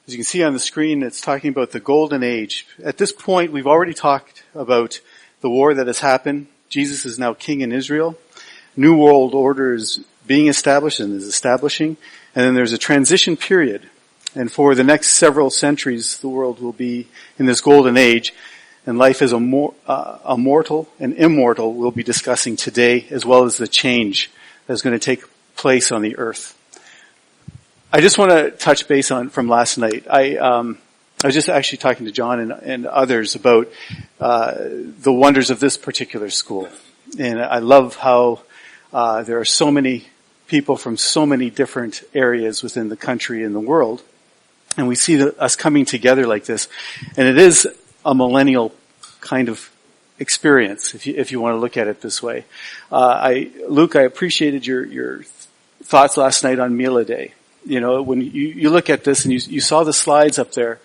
As you can see on the screen, it's talking about the golden age. At this point, we've already talked about the war that has happened. Jesus is now king in Israel. New world order is being established and is establishing. And then there's a transition period. And for the next several centuries, the world will be in this golden age. And life as a mortal and immortal we'll be discussing today, as well as the change that's going to take place on the earth. I just want to touch base on from last night. I was just actually talking to John and others about the wonders of this particular school. And I love how there are so many people from so many different areas within the country and the world. And we see us coming together like this. And it is a millennial kind of experience, if you want to look at it this way. Luke, I appreciated your thoughts last night on Mila Day. You know, when you look at this and you saw the slides up there,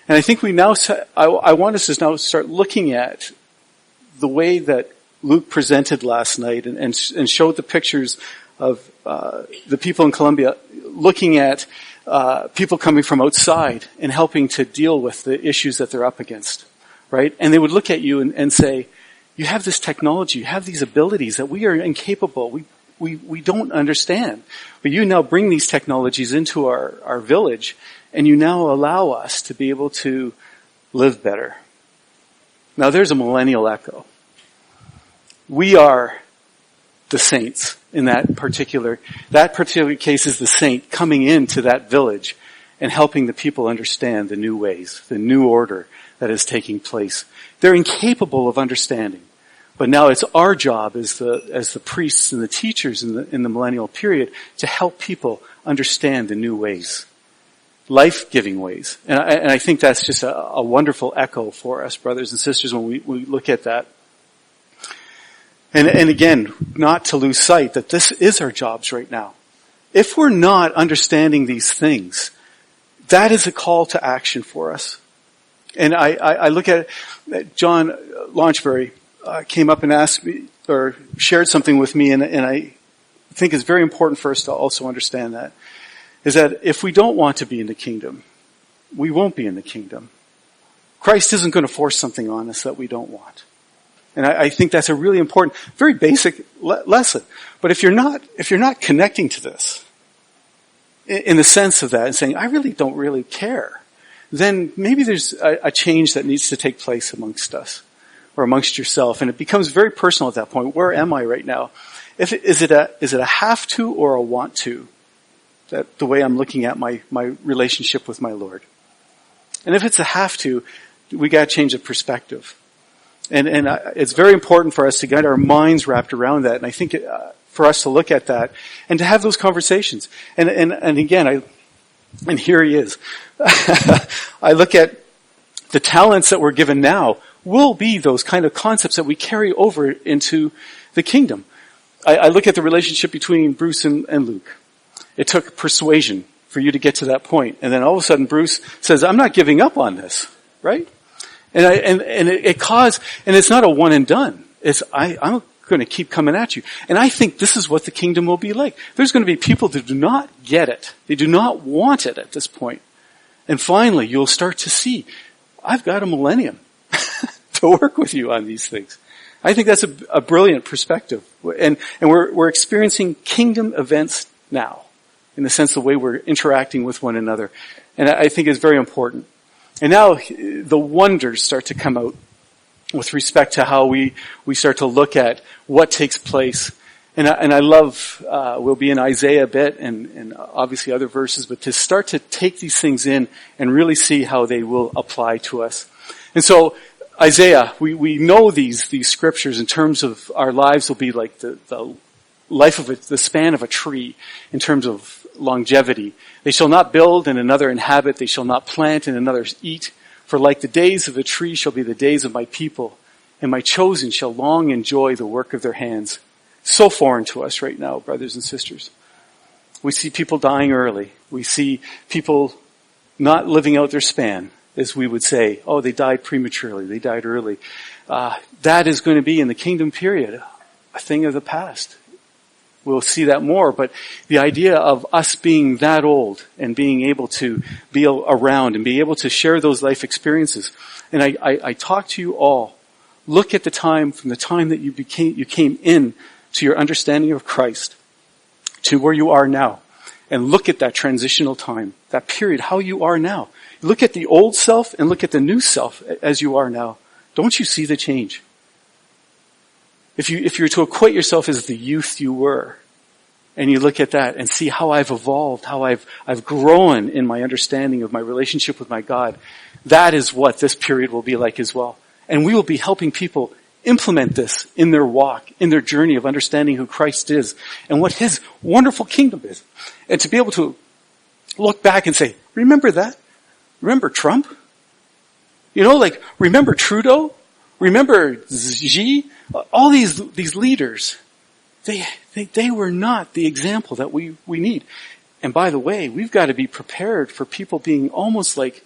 and I think I want us to now start looking at the way that Luke presented last night and showed the pictures of the people in Colombia looking at people coming from outside and helping to deal with the issues that they're up against, right? And they would look at you and say, you have this technology, you have these abilities that we are incapable, we don't understand. But you now bring these technologies into our village, and you now allow us to be able to live better. Now there's a millennial echo. We are the saints in that particular case is the saint coming into that village and helping the people understand the new ways, the new order that is taking place. They're incapable of understanding. But now it's our job as the priests and the teachers in the millennial period to help people understand the new ways, life-giving ways. And I think that's just a wonderful echo for us, brothers and sisters, when we look at that. And again, not to lose sight that this is our jobs right now. If we're not understanding these things, that is a call to action for us. And I look at it, John Launchbury came up and asked me, or shared something with me, and I think it's very important for us to also understand that, is that if we don't want to be in the kingdom, we won't be in the kingdom. Christ isn't going to force something on us that we don't want. And I think that's a really important, very basic lesson. But if you're not connecting to this, in the sense of that, and saying, I really don't really care, then maybe there's a change that needs to take place amongst us, or amongst yourself, and it becomes very personal at that point. Where am I right now? Is it a have to or a want to? That the way I'm looking at my relationship with my Lord. And if it's a have to, we got to change the perspective. And it's very important for us to get our minds wrapped around that. And I think for us to look at that and to have those conversations. And again, and here he is. I look at the talents that we're given now will be those kind of concepts that we carry over into the kingdom. I look at the relationship between Bruce and Luke. It took persuasion for you to get to that point. And then all of a sudden Bruce says, I'm not giving up on this, right? And it caused, and it's not a one and done. It's, I'm going to keep coming at you. And I think this is what the kingdom will be like. There's going to be people that do not get it. They do not want it at this point. And finally, you'll start to see, I've got a millennium to work with you on these things. I think that's a brilliant perspective. And we're experiencing kingdom events now, in the sense of the way we're interacting with one another. And I think it's very important. And now the wonders start to come out with respect to how we start to look at what takes place. And I love, we'll be in Isaiah a bit and obviously other verses, but to start to take these things in and really see how they will apply to us. And so Isaiah, we know these scriptures in terms of our lives will be like the life of the span of a tree in terms of longevity. They shall not build and another inhabit. They shall not plant and another eat. For like the days of the tree shall be the days of my people, and my chosen shall long enjoy the work of their hands. So foreign to us right now, brothers and sisters. We see people dying early. We see people not living out their span, as we would say. Oh, they died prematurely. They died early. That is going to be in the kingdom period a thing of the past. we'll see that more. But the idea of us being that old and being able to be around and be able to share those life experiences. And I talk to you all. Look at the time from the time that you came in to your understanding of Christ to where you are now. And look at that transitional time, that period, how you are now. Look at the old self and look at the new self as you are now. Don't you see the change? If you're to equate yourself as the youth you were, and you look at that and see how I've evolved, how I've grown in my understanding of my relationship with my God, that is what this period will be like as well. And we will be helping people implement this in their walk, in their journey of understanding who Christ is and what his wonderful kingdom is. And to be able to look back and say, remember that? Remember Trump? Remember Trudeau? Remember Xi? All these leaders, they were not the example that we need. And by the way, we've got to be prepared for people being almost like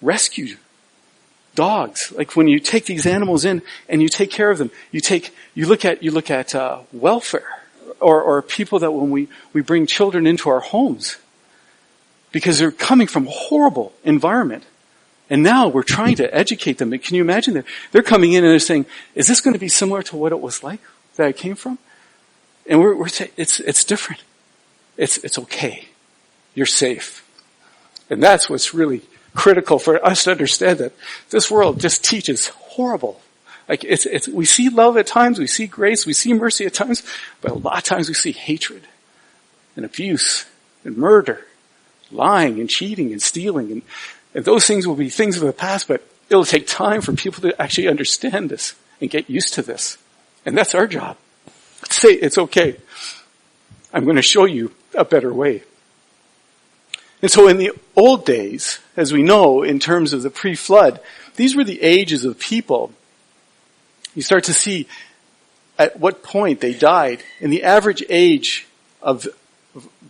rescue dogs. Like when you take these animals in and you take care of them, you look at welfare or people that when we bring children into our homes because they're coming from a horrible environment. And now we're trying to educate them. Can you imagine that? They're coming in and they're saying, is this going to be similar to what it was like that I came from? And we're saying, it's different. It's okay. You're safe. And that's what's really critical for us to understand, that this world just teaches horrible. Like we see love at times, we see grace, we see mercy at times, but a lot of times we see hatred and abuse and murder, lying and cheating and stealing, and those things will be things of the past, but it'll take time for people to actually understand this and get used to this. And that's our job. Say, it's okay. I'm going to show you a better way. And so in the old days, as we know, in terms of the pre-flood, these were the ages of people. You start to see at what point they died. And the average age of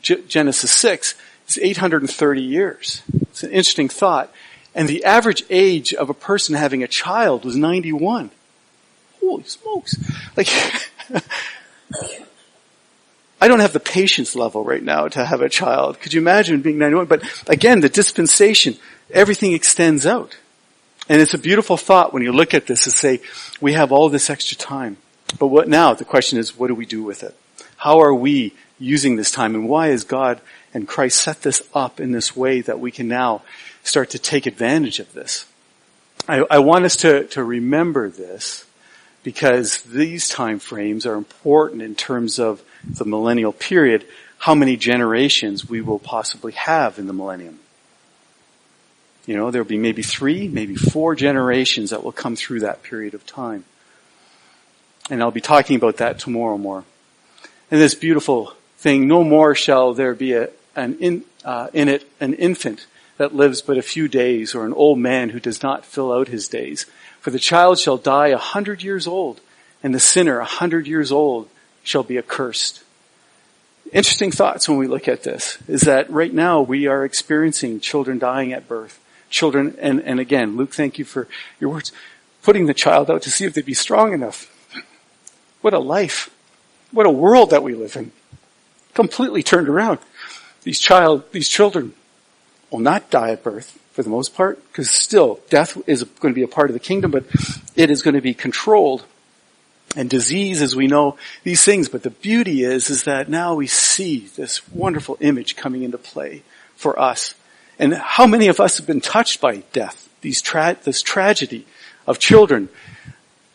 Genesis 6 is 830 years. It's an interesting thought. And the average age of a person having a child was 91. Holy smokes. I don't have the patience level right now to have a child. Could you imagine being 91? But again, the dispensation, everything extends out. And it's a beautiful thought when you look at this to say, we have all this extra time. But what now? The question is, what do we do with it? How are we using this time? And why has God and Christ set this up in this way that we can now start to take advantage of this? I want us to remember this because these time frames are important in terms of the millennial period, how many generations we will possibly have in the millennium. There'll be maybe 3, maybe 4 generations that will come through that period of time. And I'll be talking about that tomorrow more. And this beautiful thing, no more shall there be in it an infant that lives but a few days, or an old man who does not fill out his days. For the child shall die 100 years old, and the sinner 100 years old shall be accursed. Interesting thoughts when we look at this is that right now we are experiencing children dying at birth. Children, and again, Luke, thank you for your words, putting the child out to see if they'd be strong enough. What a life. What a world that we live in. Completely turned around. These children will not die at birth for the most part, because still death is going to be a part of the kingdom, but it is going to be controlled. And disease, as we know, these things. But the beauty is that now we see this wonderful image coming into play for us. And how many of us have been touched by death? This tragedy of children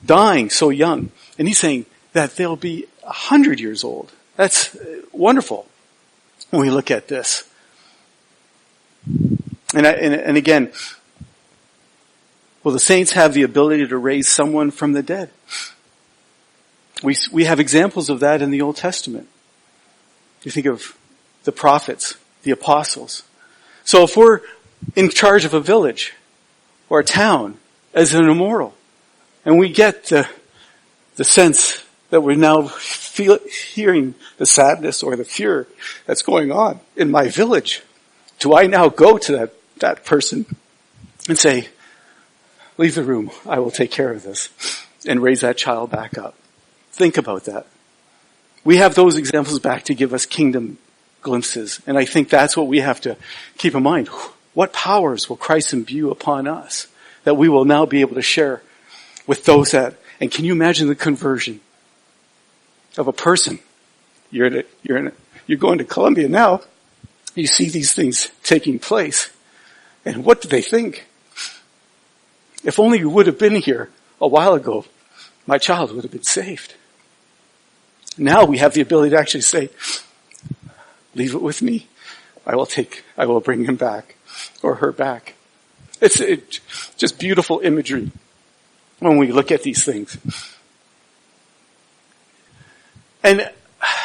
dying so young. And he's saying that they'll be 100 years old. That's wonderful when we look at this. And again, will the saints have the ability to raise someone from the dead? We have examples of that in the Old Testament. You think of the prophets, the apostles. So if we're in charge of a village or a town as an immortal, and we get the sense that we're now hearing the sadness or the fear that's going on in my village, do I now go to that person and say, leave the room, I will take care of this, and raise that child back up? Think about that. We have those examples back to give us kingdom glimpses. And I think that's what we have to keep in mind. What powers will Christ imbue upon us that we will now be able to share with those that, and can you imagine the conversion of a person? You're going to Colombia now. You see these things taking place. And what do they think? If only you would have been here a while ago, my child would have been saved. Now we have the ability to actually say, leave it with me. I will bring him back or her back. It's just beautiful imagery when we look at these things. And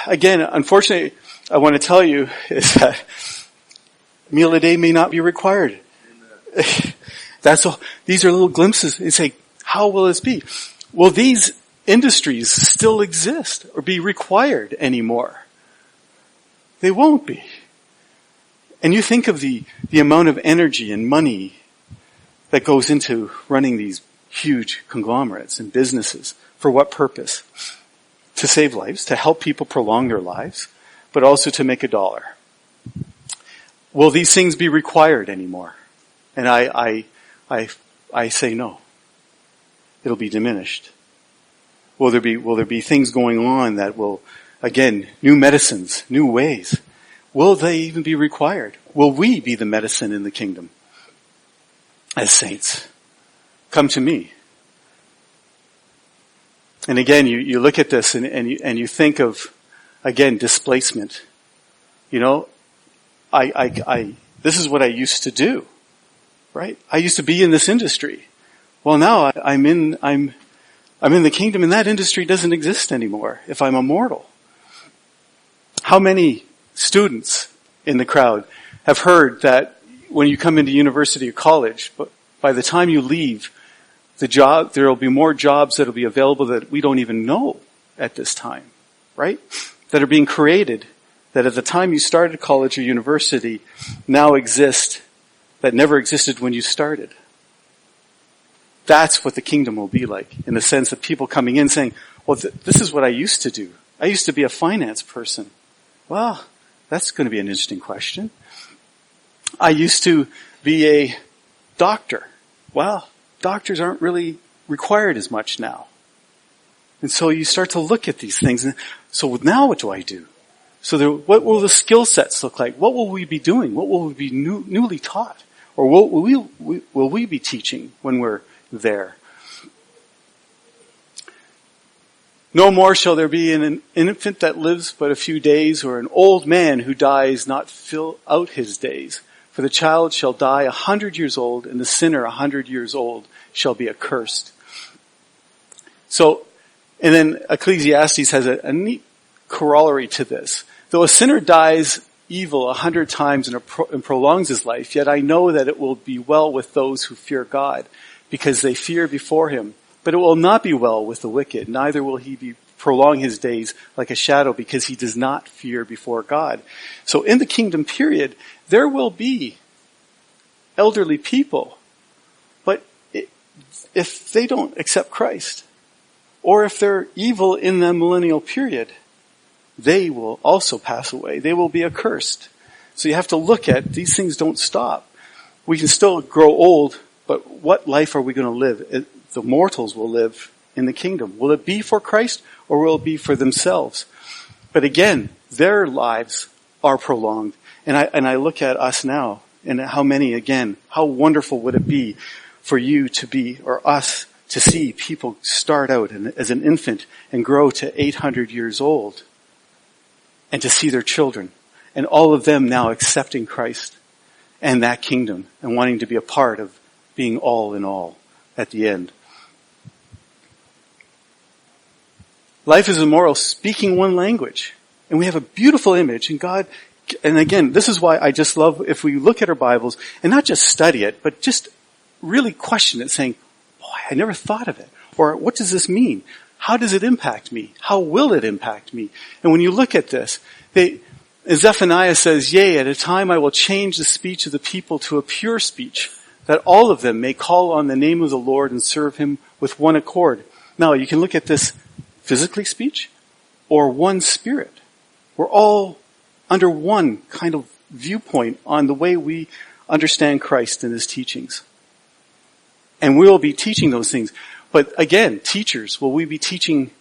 again, unfortunately, I want to tell you is that meal a day may not be required. That's all. These are little glimpses. They say, how will this be? Will these industries still exist or be required anymore? They won't be. And you think of the amount of energy and money that goes into running these huge conglomerates and businesses. For what purpose? To save lives, to help people prolong their lives, but also to make a dollar. Will these things be required anymore? And I say no. It'll be diminished. Will there be things going on that will, again, new medicines, new ways? Will they even be required? Will we be the medicine in the kingdom as saints? Come to me. And again, you look at this and you think of, again, displacement. You know, this is what I used to do, right? I used to be in this industry. Well, now I'm in the kingdom and that industry doesn't exist anymore if I'm a mortal. How many students in the crowd have heard that when you come into university or college, but by the time you leave the job, there will be more jobs that will be available that we don't even know at this time, right? That are being created, that at the time you started college or university now exist, that never existed when you started. That's what the kingdom will be like, in the sense of people coming in saying, well, this is what I used to do. I used to be a finance person. Well, that's going to be an interesting question. I used to be a doctor. Well, doctors aren't really required as much now. And so you start to look at these things. And so now what do I do? So what will the skill sets look like? What will we be doing? What will we be newly taught? Or what will we be teaching when we're there? No more shall there be an infant that lives but a few days, or an old man who dies not fill out his days. For the child shall die 100 years old, and the sinner 100 years old shall be accursed. So, and then Ecclesiastes has a neat corollary to this. Though a sinner dies evil 100 times and prolongs his life, yet I know that it will be well with those who fear God, because they fear before him. But it will not be well with the wicked, neither will he prolong his days like a shadow, because he does not fear before God. So in the kingdom period, there will be elderly people, but if they don't accept Christ, or if they're evil in the millennial period, they will also pass away. They will be accursed. So you have to look at, these things don't stop. We can still grow old, but what life are we going to live? The mortals will live in the kingdom. Will it be for Christ, or will it be for themselves? But again, their lives are prolonged. And I look at us now, and how many, again, how wonderful would it be for you to be, or us to see people start out as an infant and grow to 800 years old, and to see their children, and all of them now accepting Christ and that kingdom, and wanting to be a part of being all in all at the end. Life is immoral, speaking one language. And we have a beautiful image, and God, and again, this is why I just love if we look at our Bibles, and not just study it, but just really question it, saying, boy, I never thought of it. Or what does this mean? How does it impact me? How will it impact me? And when you look at this, Zephaniah says, yea, at a time I will change the speech of the people to a pure speech, that all of them may call on the name of the Lord and serve him with one accord. Now, you can look at this physically speech, or one spirit. We're all under one kind of viewpoint on the way we understand Christ and his teachings. And we'll be teaching those things. But again, teachers, will we be teaching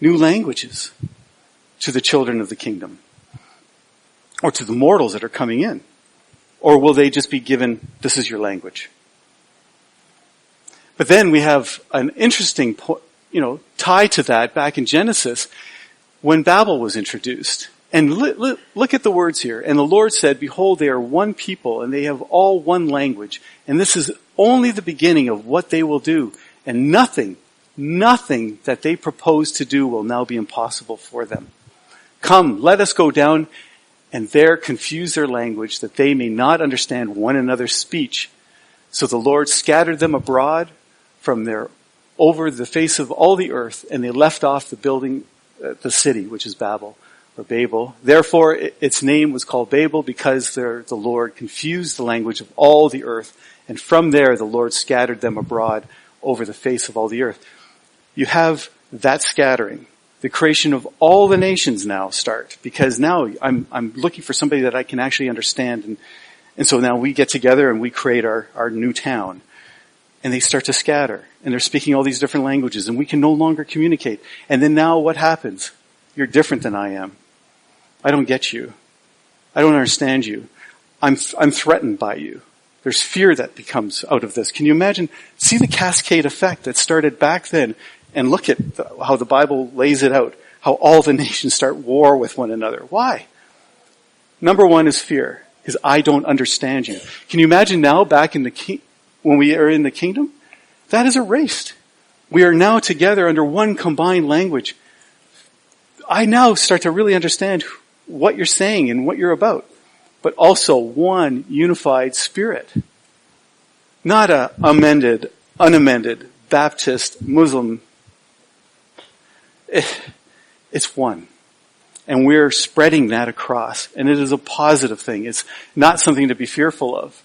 new languages to the children of the kingdom? Or to the mortals that are coming in? Or will they just be given, this is your language? But then we have an interesting tie to that back in Genesis when Babel was introduced. And look at the words here. And the Lord said, behold, they are one people and they have all one language. And this is only the beginning of what they will do. And nothing that they propose to do will now be impossible for them. Come, let us go down and there confuse their language that they may not understand one another's speech. So the Lord scattered them abroad from there over the face of all the earth, and they left off the building, the city, which is Babel, or Babel. Therefore, its name was called Babel, because there the Lord confused the language of all the earth, and from there the Lord scattered them abroad over the face of all the earth. You have that scattering. The creation of all the nations now start, because now I'm looking for somebody that I can actually understand, and so now we get together and we create our new town. And they start to scatter, and they're speaking all these different languages, and we can no longer communicate. And then now what happens? You're different than I am. I don't get you. I don't understand you. I'm threatened by you. There's fear that becomes out of this. Can you imagine? See the cascade effect that started back then, and look at how the Bible lays it out, how all the nations start war with one another. Why? Number one is fear, because I don't understand you. Can you imagine now back in when we are in the kingdom? That is erased. We are now together under one combined language. I now start to really understand what you're saying and what you're about, but also one unified spirit. Not a unamended, Baptist, Muslim. It's one. And we're spreading that across. And it is a positive thing. It's not something to be fearful of.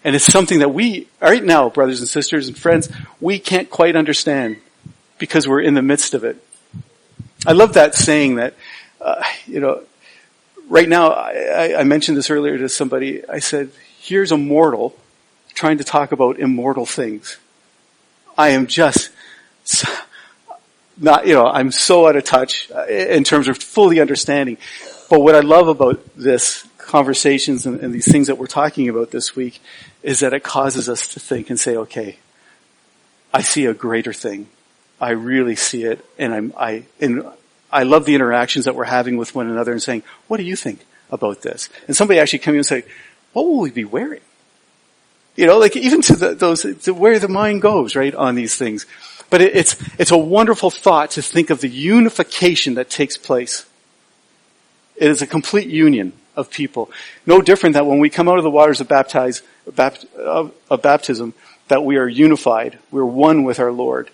And it's something that we, right now, brothers and sisters and friends, we can't quite understand because we're in the midst of it. I love that saying that, right now, I mentioned this earlier to somebody. I said, here's a mortal trying to talk about immortal things. I am just not, I'm so out of touch in terms of fully understanding. But what I love about this conversations and these things that we're talking about this week is that it causes us to think and say, okay, I see a greater thing. I really see it, and I love the interactions that we're having with one another and saying, what do you think about this? And somebody actually come in and say, what will we be wearing? Even to where the mind goes, right, on these things. But it's a wonderful thought to think of the unification that takes place. It is a complete union of people. No different than when we come out of the waters of baptism, that we are unified. We're one with our Lord.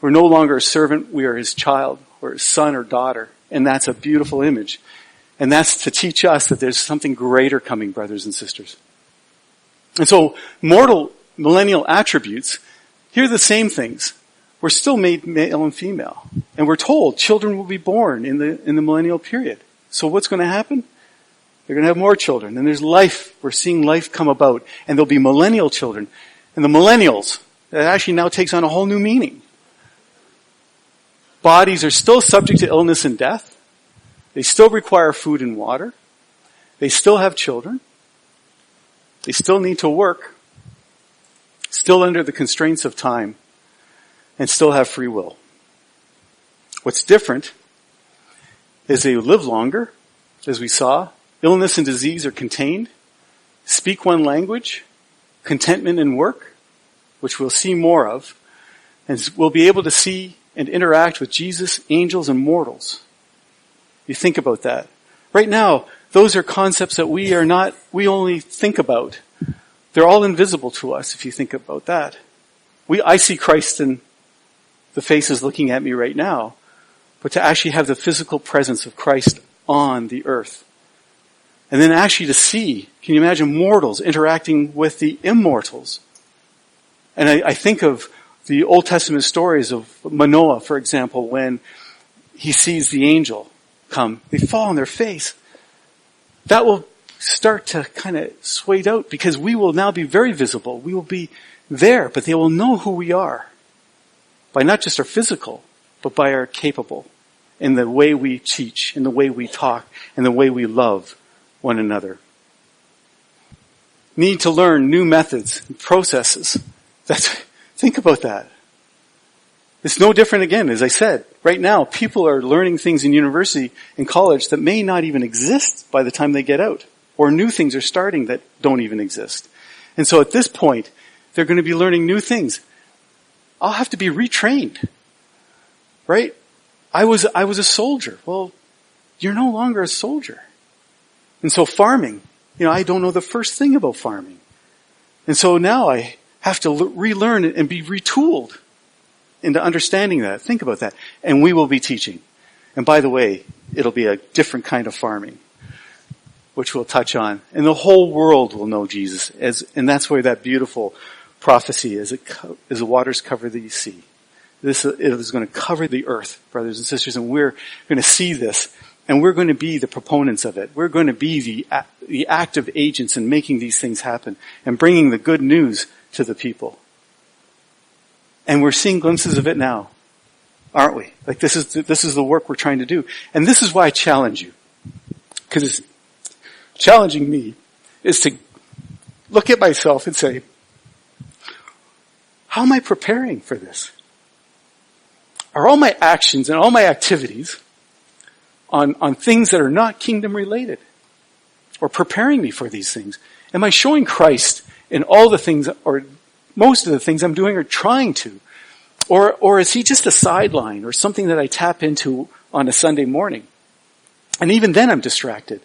We're no longer a servant. We are his child or his son or daughter. And that's a beautiful image. And that's to teach us that there's something greater coming, brothers and sisters. And so millennial attributes, here are the same things. We're still made male and female. And we're told children will be born in the millennial period. So what's going to happen? They're going to have more children. And there's life. We're seeing life come about. And there'll be millennial children. And the millennials, that actually now takes on a whole new meaning. Bodies are still subject to illness and death. They still require food and water. They still have children. They still need to work. Still under the constraints of time. And still have free will. What's different is they live longer, as we saw. Illness and disease are contained. Speak one language. Contentment in work, which we'll see more of. And we'll be able to see and interact with Jesus, angels, and mortals. You think about that. Right now, those are concepts that we only think about. They're all invisible to us if you think about that. I see Christ in the faces looking at me right now, but to actually have the physical presence of Christ on the earth. And then actually to see, can you imagine mortals interacting with the immortals? And I think of the Old Testament stories of Manoah, for example, when he sees the angel come, they fall on their face. That will start to kind of sway out because we will now be very visible. We will be there, but they will know who we are by not just our physical, but by our capable in the way we teach, in the way we talk, and the way we love one another. Need to learn new methods and processes. Think about that. It's no different again, as I said. Right now, people are learning things in university and college that may not even exist by the time they get out. Or new things are starting that don't even exist. And so at this point, they're going to be learning new things. I'll have to be retrained. Right? I was a soldier. Well, you're no longer a soldier. And so farming, I don't know the first thing about farming. And so now I have to relearn and be retooled into understanding that. Think about that. And we will be teaching. And by the way, it'll be a different kind of farming, which we'll touch on. And the whole world will know Jesus. And that's where that beautiful prophecy is. As the waters cover the sea. It is going to cover the earth, brothers and sisters, and we're going to see this. And we're going to be the proponents of it. We're going to be the active agents in making these things happen and bringing the good news to the people. And we're seeing glimpses of it now, aren't we? Like this is the work we're trying to do. And this is why I challenge you. Because it's challenging me is to look at myself and say, how am I preparing for this? Are all my actions and all my activities on things that are not kingdom related or preparing me for these things? Am I showing Christ in all the things or most of the things I'm doing or trying to? Or is he just a sideline or something that I tap into on a Sunday morning? And even then I'm distracted.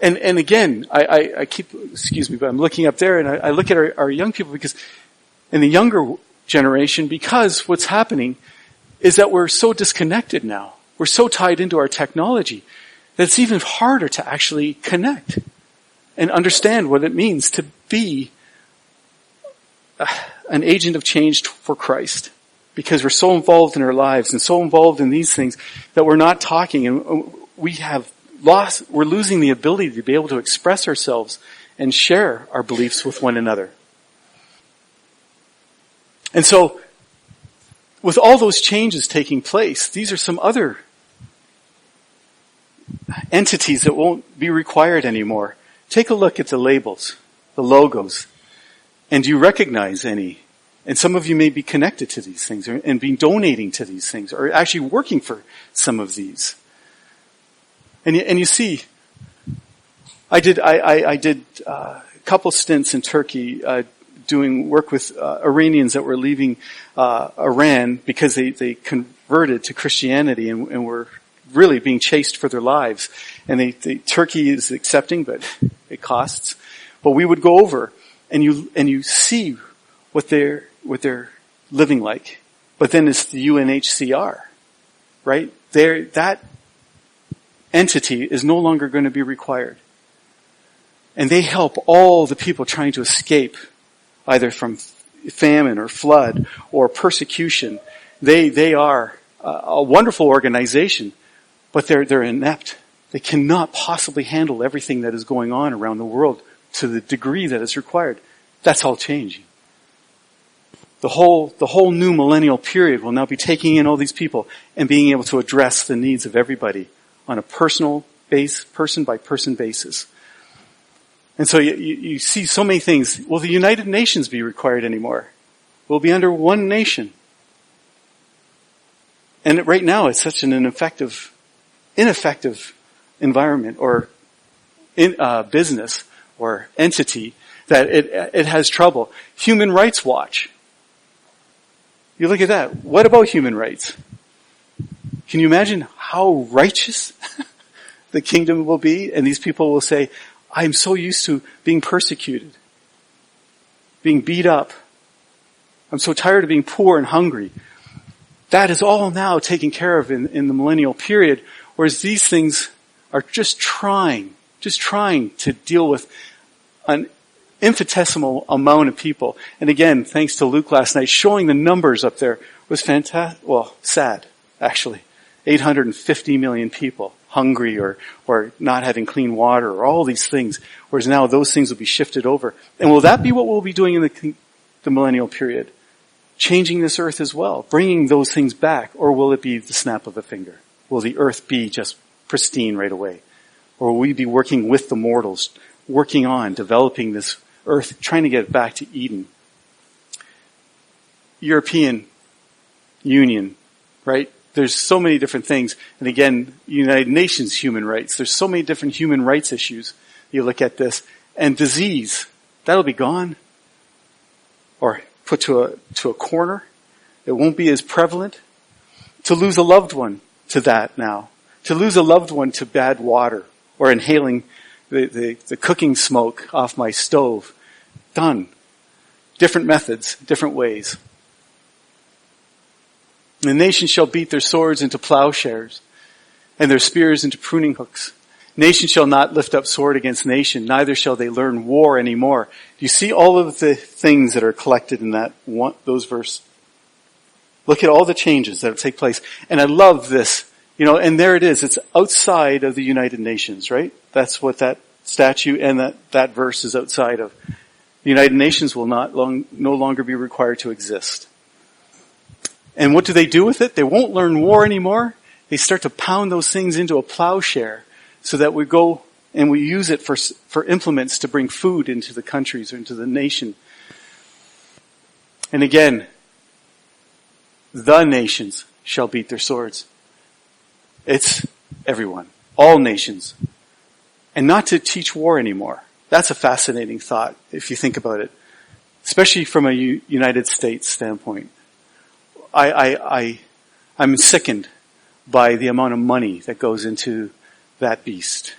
And again, I keep, excuse me, but I'm looking up there and I look at our young people because in the younger generation, because what's happening is that we're so disconnected now. We're so tied into our technology that it's even harder to actually connect and understand what it means to be an agent of change for Christ. Because we're so involved in our lives and so involved in these things that we're not talking and we're losing the ability to be able to express ourselves and share our beliefs with one another. And so, with all those changes taking place, these are some other entities that won't be required anymore. Take a look at the labels, the logos, and do you recognize any? And some of you may be connected to these things and be donating to these things or actually working for some of these. And you see, I did a couple stints in Turkey doing work with Iranians that were leaving Iran because they converted to Christianity and were really being chased for their lives. And Turkey is accepting, but it costs. But we would go over and you see what they're living like. But then it's the UNHCR, right? That entity is no longer going to be required. And they help all the people trying to escape either from famine or flood or persecution. They are a wonderful organization, but they're inept. They cannot possibly handle everything that is going on around the world to the degree that is required. That's all changing. The whole new millennial period will now be taking in all these people and being able to address the needs of everybody on a person by person basis. And so you see so many things. Will the United Nations be required anymore? We'll be under one nation. And right now it's such an ineffective environment or business or entity that it has trouble. Human Rights Watch. You look at that. What about human rights? Can you imagine how righteous the kingdom will be? And these people will say, I'm so used to being persecuted, being beat up. I'm so tired of being poor and hungry. That is all now taken care of in the millennial period, whereas these things are just trying to deal with an infinitesimal amount of people. And again, thanks to Luke last night, showing the numbers up there was fantastic. Well, sad, actually. 850 million people. hungry or not having clean water or all these things, whereas now those things will be shifted over. And will that be what we'll be doing in the millennial period? Changing this earth as well, bringing those things back, or will it be the snap of a finger? Will the earth be just pristine right away? Or will we be working with the mortals, working on developing this earth, trying to get it back to Eden? European Union, right? There's so many different things. And again, United Nations human rights. There's so many different human rights issues. You look at this. And disease, that'll be gone. Or put to a corner. It won't be as prevalent. To lose a loved one to that now. To lose a loved one to bad water or inhaling the cooking smoke off my stove. Done. Different methods, different ways. The nations shall beat their swords into plowshares and their spears into pruning hooks. Nation shall not lift up sword against nation, neither shall they learn war anymore. Do you see all of the things that are collected in those verses? Look at all the changes that take place. And I love this, and there it is. It's outside of the United Nations, right? That's what that statute and that verse is outside of. The United Nations will no longer be required to exist. And what do they do with it? They won't learn war anymore. They start to pound those things into a plowshare so that we go and we use it for implements to bring food into the countries or into the nation. And again, the nations shall beat their swords. It's everyone, all nations. And not to teach war anymore. That's a fascinating thought if you think about it, especially from a United States standpoint. I'm sickened by the amount of money that goes into that beast,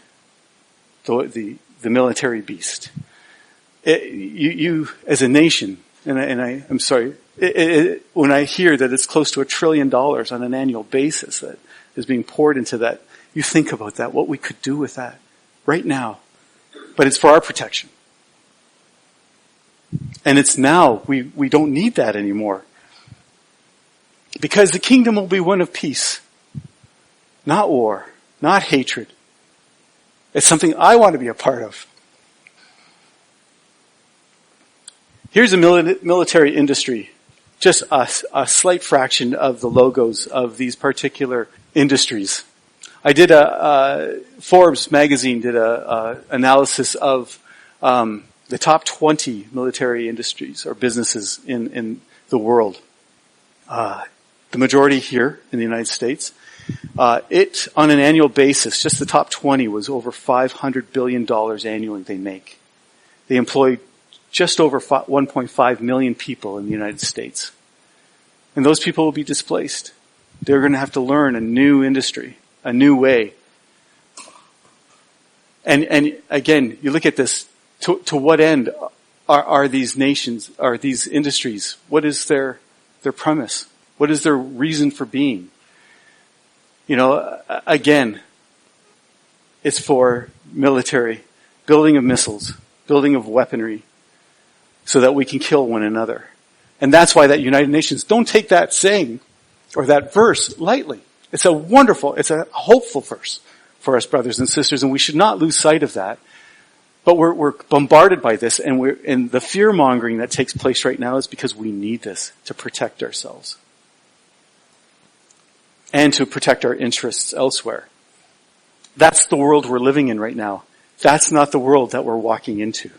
the military beast. You as a nation, I'm sorry, when I hear that it's close to $1 trillion on an annual basis that is being poured into that, you think about that, what we could do with that right now. But it's for our protection. And it's now, we don't need that anymore. Because the kingdom will be one of peace, not war, not hatred. It's something I want to be a part of. Here's a military industry, just a slight fraction of the logos of these particular industries. I did Forbes magazine did a analysis of the top 20 military industries or businesses in the world. The majority here in the United States. It, on an annual basis, just the top 20 was over $500 billion annually they make. They employ just over 1.5 million people in the United States. And those people will be displaced. They're going to have to learn a new industry, a new way. And again, you look at this, to what end are these nations, are these industries? What is their premise? What is their reason for being? Again, it's for military, building of missiles, building of weaponry, so that we can kill one another. And that's why that United Nations, don't take that saying or that verse lightly. It's a hopeful verse for us, brothers and sisters, and we should not lose sight of that. But we're bombarded by this, and the fear mongering that takes place right now is because we need this to protect ourselves. And to protect our interests elsewhere. That's the world we're living in right now. That's not the world that we're walking into.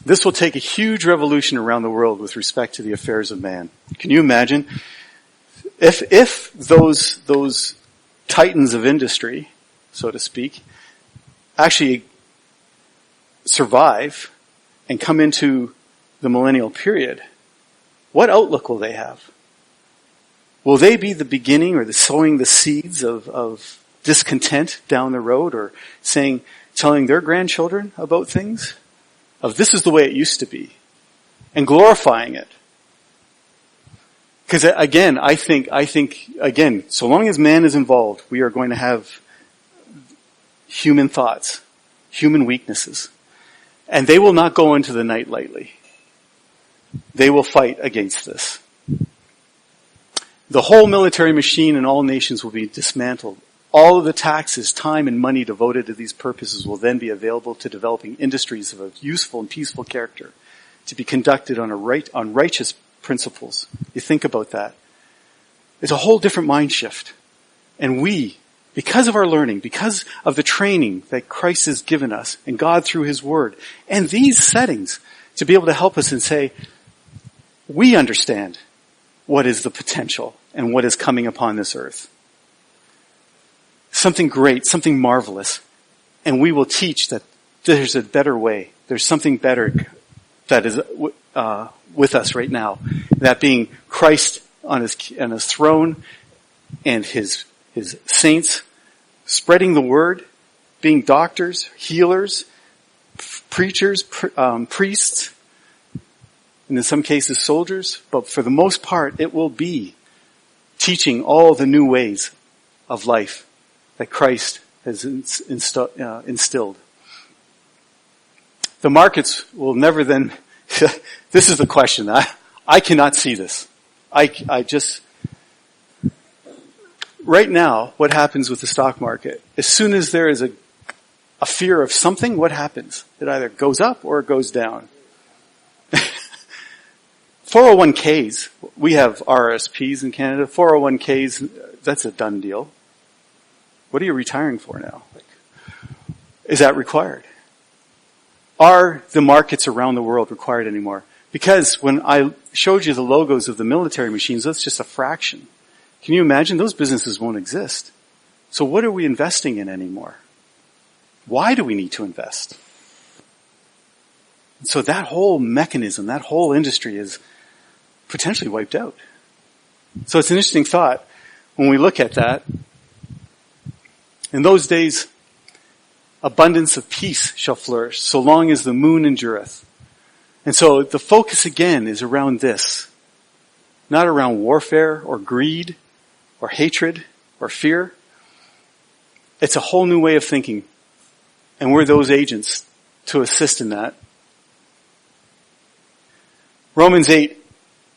This will take a huge revolution around the world with respect to the affairs of man. Can you imagine? If those titans of industry, so to speak, actually survive and come into the millennial period, what outlook will they have? Will they be the beginning or the sowing the seeds of discontent down the road, or telling their grandchildren about things? Of this is the way it used to be. And glorifying it. Because again, I think, so long as man is involved, we are going to have human thoughts, human weaknesses. And they will not go into the night lightly. They will fight against this. The whole military machine in all nations will be dismantled. All of the taxes, time, and money devoted to these purposes will then be available to developing industries of a useful and peaceful character, to be conducted on righteous principles. You think about that. It's a whole different mind shift. And we, because of our learning, because of the training that Christ has given us, and God through His Word, and these settings, to be able to help us and say, we understand what is the potential and what is coming upon this earth. Something great, something marvelous. And we will teach that there's a better way. There's something better that is with us right now. That being Christ on his throne and his saints spreading the word, being doctors, healers, preachers, priests, and in some cases soldiers. But for the most part, it will be teaching all the new ways of life that Christ has instilled. The markets will never then, this is the question. I cannot see this. I just, right now, what happens with the stock market? As soon as there is a fear of something, what happens? It either goes up or it goes down. 401ks, we have RSPs in Canada. 401ks, that's a done deal. What are you retiring for now? Is that required? Are the markets around the world required anymore? Because when I showed you the logos of the military machines, that's just a fraction. Can you imagine? Those businesses won't exist. So what are we investing in anymore? Why do we need to invest? So that whole mechanism, that whole industry is potentially wiped out. So it's an interesting thought when we look at that. In those days, abundance of peace shall flourish, so long as the moon endureth. And so the focus again is around this. Not around warfare or greed or hatred or fear. It's a whole new way of thinking. And we're those agents to assist in that. Romans 8,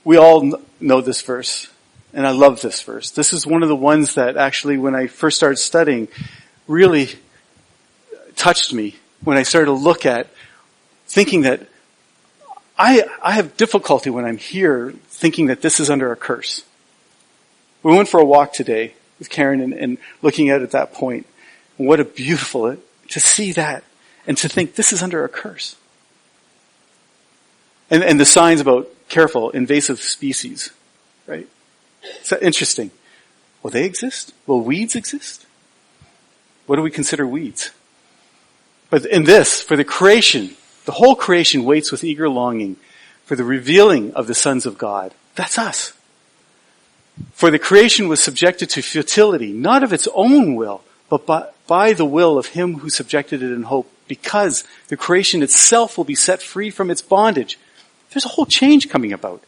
we all know this verse. And I love this verse. This is one of the ones that actually, when I first started studying, really touched me. When I started to look at thinking that I have difficulty when I'm here thinking that this is under a curse. We went for a walk today with Karen and looking at it at that point. And what a beautiful, to see that and to think this is under a curse. And the signs about careful, invasive species, right? It's interesting. Will they exist? Will weeds exist? What do we consider weeds? But in this, for the creation, the whole creation waits with eager longing for the revealing of the sons of God. That's us. For the creation was subjected to futility, not of its own will, but by the will of him who subjected it in hope, because the creation itself will be set free from its bondage. There's a whole change coming about.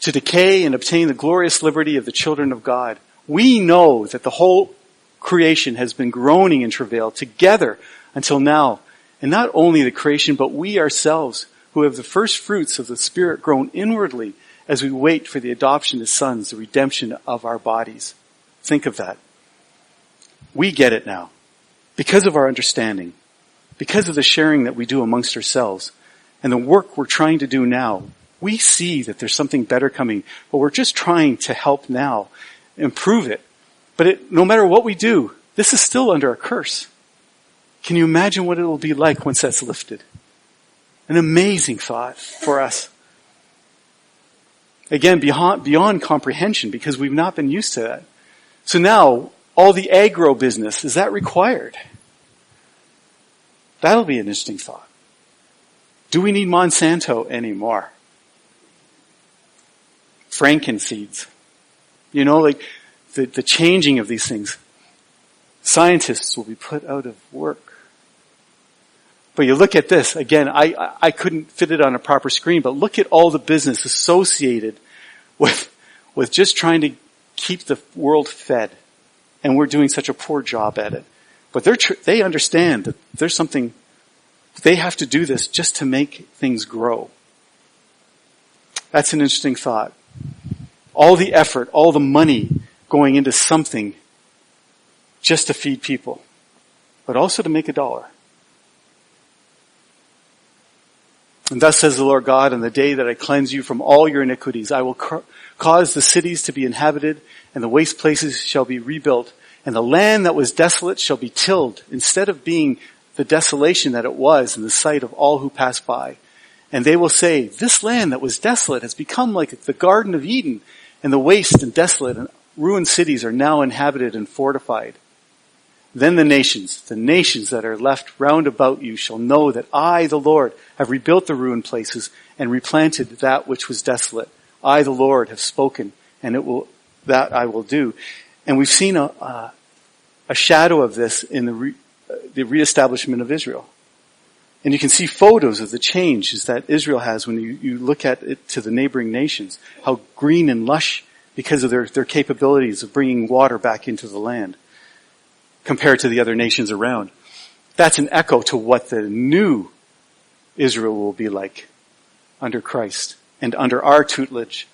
To decay and obtain the glorious liberty of the children of God. We know that the whole creation has been groaning in travail together until now. And not only the creation, but we ourselves, who have the first fruits of the Spirit, groan inwardly as we wait for the adoption as sons, the redemption of our bodies. Think of that. We get it now. Because of our understanding. Because of the sharing that we do amongst ourselves. And the work we're trying to do now. We see that there's something better coming, but we're just trying to help now, improve it. But no matter what we do, this is still under a curse. Can you imagine what it will be like once that's lifted? An amazing thought for us. Again, beyond comprehension, because we've not been used to that. So now, all the agro business, is that required? That'll be an interesting thought. Do we need Monsanto anymore? Frankenseeds. You know, like the changing of these things. Scientists will be put out of work. But you look at this, again, I couldn't fit it on a proper screen, but look at all the business associated with just trying to keep the world fed. And we're doing such a poor job at it. But they understand that there's something, they have to do this just to make things grow. That's an interesting thought. all the effort, all the money going into something just to feed people, but also to make $1. And thus says the Lord God, on the day that I cleanse you from all your iniquities, I will cause the cities to be inhabited, and the waste places shall be rebuilt, and the land that was desolate shall be tilled, instead of being the desolation that it was in the sight of all who pass by. And they will say, this land that was desolate has become like the Garden of Eden, and the waste and desolate and ruined cities are now inhabited and fortified. Then the nations that are left round about you shall know that I, the Lord, have rebuilt the ruined places and replanted that which was desolate. I, the Lord, have spoken, and that I will do. And we've seen a shadow of this in the reestablishment of Israel. And you can see photos of the changes that Israel has when you look at it to the neighboring nations, how green and lush because of their capabilities of bringing water back into the land compared to the other nations around. That's an echo to what the new Israel will be like under Christ and under our tutelage.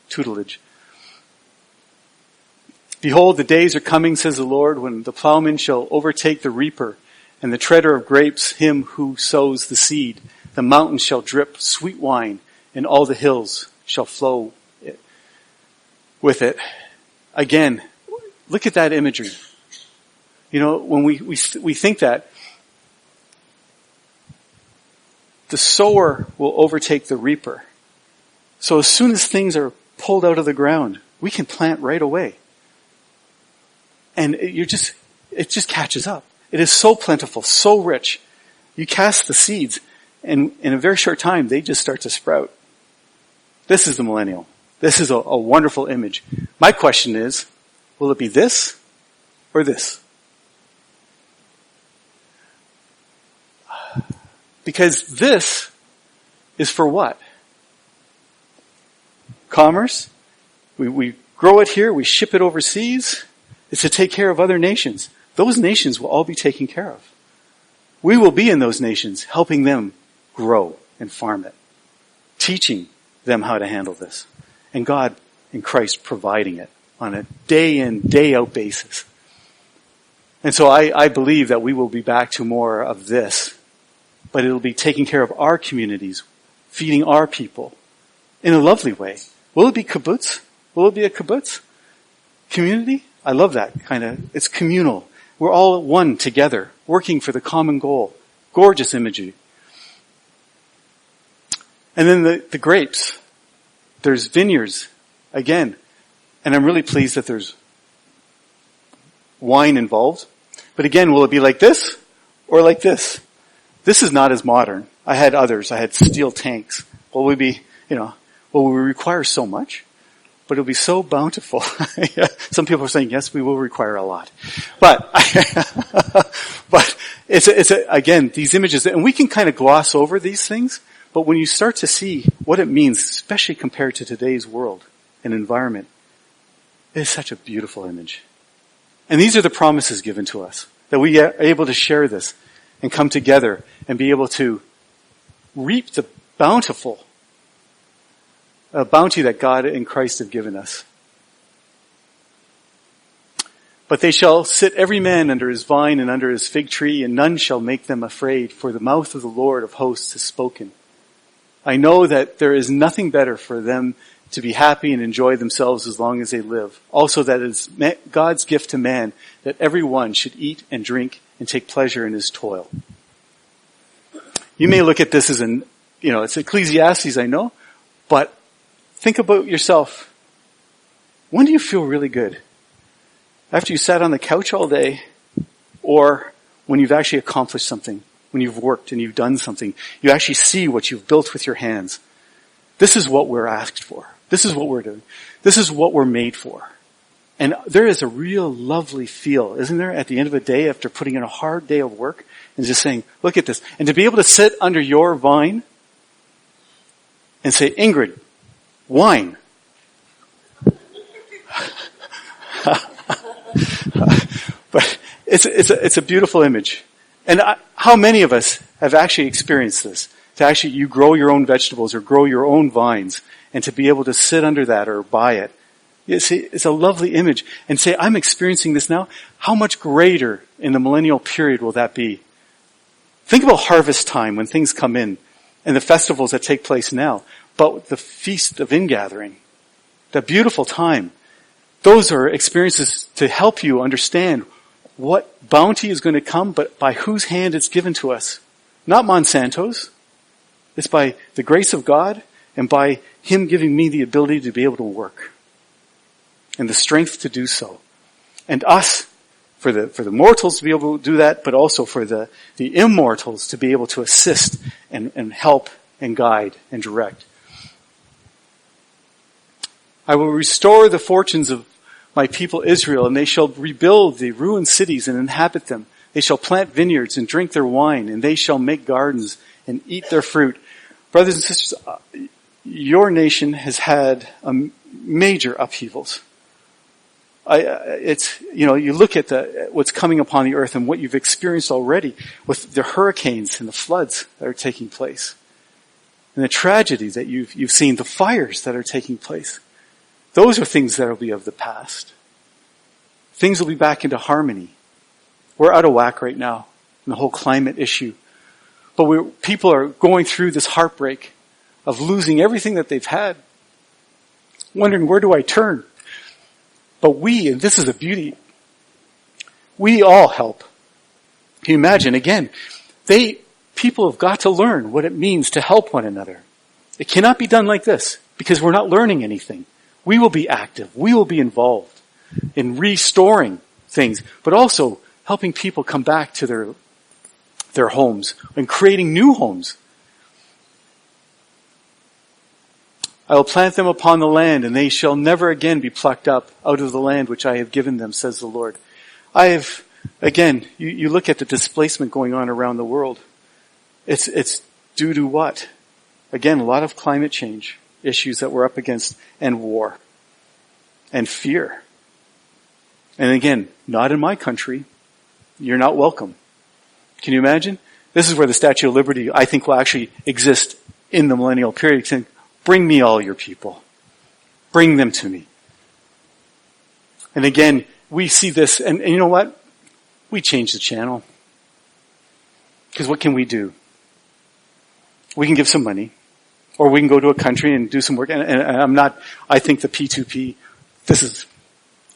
Behold, the days are coming, says the Lord, when the plowman shall overtake the reaper, and the treader of grapes him who sows the seed. The mountains shall drip sweet wine, and all the hills shall flow with it. Again, look at that imagery. You know, when we think that the sower will overtake the reaper. So as soon as things are pulled out of the ground, we can plant right away. And it just catches up. It is so plentiful, so rich. You cast the seeds, and in a very short time, they just start to sprout. This is the millennial. This is a wonderful image. My question is, will it be this or this? Because this is for what? Commerce. We grow it here, we ship it overseas. It's to take care of other nations. Those nations will all be taken care of. We will be in those nations, helping them grow and farm it, teaching them how to handle this. And God in Christ providing it on a day in, day out basis. And so I believe that we will be back to more of this, but it'll be taking care of our communities, feeding our people in a lovely way. Will it be kibbutz? Will it be a kibbutz community? I love that kind of, it's communal. We're all one together, working for the common goal. Gorgeous imagery. And then the grapes. There's vineyards, again. And I'm really pleased that there's wine involved. But again, will it be like this or like this? This is not as modern. I had others. I had steel tanks. Will we be, will we require so much? But it'll be so bountiful. Some people are saying, yes, we will require a lot. But, but again, these images, and we can kind of gloss over these things, but when you start to see what it means, especially compared to today's world and environment, it is such a beautiful image. And these are the promises given to us, that we are able to share this and come together and be able to reap the bounty that God in Christ have given us. But they shall sit every man under his vine and under his fig tree, and none shall make them afraid, for the mouth of the Lord of hosts has spoken. I know that there is nothing better for them to be happy and enjoy themselves as long as they live. Also that it is God's gift to man that every one should eat and drink and take pleasure in his toil. You may look at this as it's Ecclesiastes, I know, but think about yourself. When do you feel really good? After you sat on the couch all day, or when you've actually accomplished something, when you've worked and you've done something, you actually see what you've built with your hands. This is what we're asked for. This is what we're doing. This is what we're made for. And there is a real lovely feel, isn't there, at the end of a day after putting in a hard day of work and just saying, look at this. And to be able to sit under your vine and say, Ingrid, wine. But it's a beautiful image. And how many of us have actually experienced this? To actually, you grow your own vegetables or grow your own vines, and to be able to sit under that or buy it You see, it's a lovely image. And say, I'm experiencing this now. How much greater in the millennial period will that be? Think about harvest time when things come in and the festivals that take place now. But the feast of ingathering, the beautiful time, those are experiences to help you understand what bounty is going to come, but by whose hand it's given to us. Not Monsanto's. It's by the grace of God and by Him giving me the ability to be able to work and the strength to do so. And us, for the mortals to be able to do that, but also for the immortals to be able to assist and help and guide and direct. I will restore the fortunes of my people Israel, and they shall rebuild the ruined cities and inhabit them. They shall plant vineyards and drink their wine, and they shall make gardens and eat their fruit. Brothers and sisters, your nation has had major upheavals. You look at what's coming upon the earth and what you've experienced already with the hurricanes and the floods that are taking place, and the tragedy that you've seen, the fires that are taking place. Those are things that will be of the past. Things will be back into harmony. We're out of whack right now in the whole climate issue. But people are going through this heartbreak of losing everything that they've had, wondering, where do I turn? But and this is the beauty, we all help. Can you imagine? Again, people have got to learn what it means to help one another. It cannot be done like this because we're not learning anything. We will be active. We will be involved in restoring things, but also helping people come back to their homes and creating new homes. I will plant them upon the land, and they shall never again be plucked up out of the land which I have given them, says the Lord. You look at the displacement going on around the world. It's due to what? Again, a lot of climate change issues that we're up against, and war, and fear. And again, not in my country. You're not welcome. Can you imagine? This is where the Statue of Liberty, I think, will actually exist in the millennial period. Saying, bring me all your people. Bring them to me. And again, we see this, and you know what? We change the channel. Because what can we do? We can give some money. Or we can go to a country and do some work. And I think the P2P,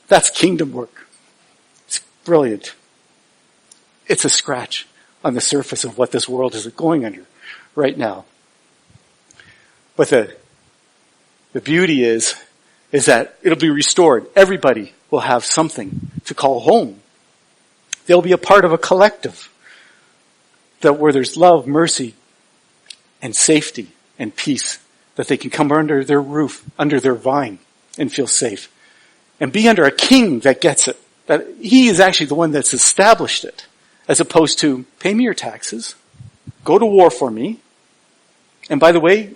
that's kingdom work. It's brilliant. It's a scratch on the surface of what this world is going under right now. But the beauty is that it'll be restored. Everybody will have something to call home. They'll be a part of a collective where there's love, mercy, and safety and peace, that they can come under their roof, under their vine, and feel safe. And be under a king that gets it. That he is actually the one that's established it, as opposed to, pay me your taxes, go to war for me, and by the way,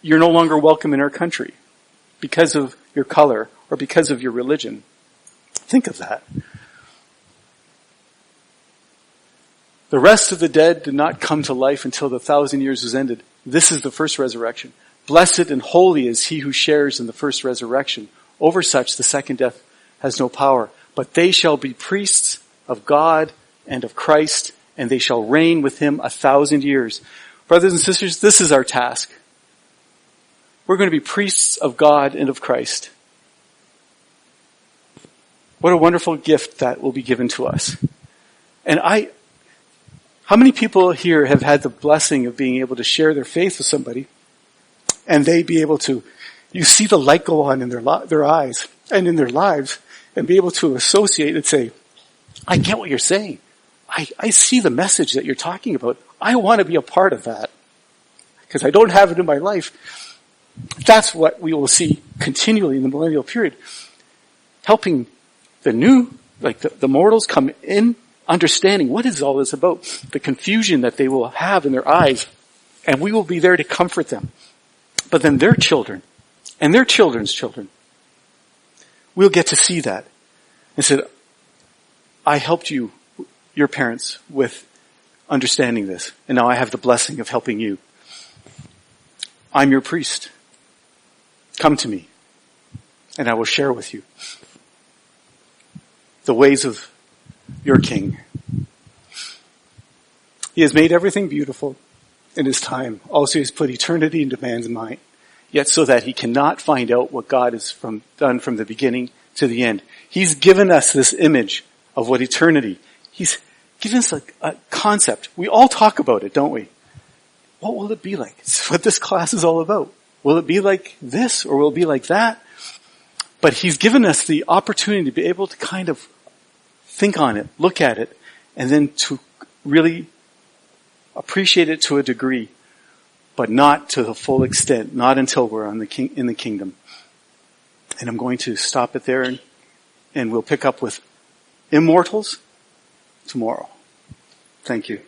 you're no longer welcome in our country because of your color or because of your religion. Think of that. The rest of the dead did not come to life until the 1,000 years was ended. This is the first resurrection. Blessed and holy is he who shares in the first resurrection. Over such the second death has no power. But they shall be priests of God and of Christ, and they shall reign with him 1,000 years. Brothers and sisters, this is our task. We're going to be priests of God and of Christ. What a wonderful gift that will be given to us. And how many people here have had the blessing of being able to share their faith with somebody, and they be able to, you see the light go on in their eyes and in their lives, and be able to associate and say, I get what you're saying. I see the message that you're talking about. I want to be a part of that because I don't have it in my life. That's what we will see continually in the millennial period. Helping the new, like the mortals come in, understanding what is all this about, the confusion that they will have in their eyes, and we will be there to comfort them. But then their children and their children's children, we'll get to see that and said, I helped you, your parents, with understanding this, and now I have the blessing of helping you. I'm your priest. Come to me. and I will share with you the ways of your King. He has made everything beautiful in his time. Also, he has put eternity into man's mind, yet so that he cannot find out what God has done from the beginning to the end. He's given us this image of what eternity. He's given us a concept. We all talk about it, don't we? What will it be like? It's what this class is all about. Will it be like this or will it be like that? But he's given us the opportunity to be able to kind of think on it, look at it, and then to really appreciate it to a degree, but not to the full extent, not until we're in the kingdom. And I'm going to stop it there, and we'll pick up with immortals tomorrow. Thank you.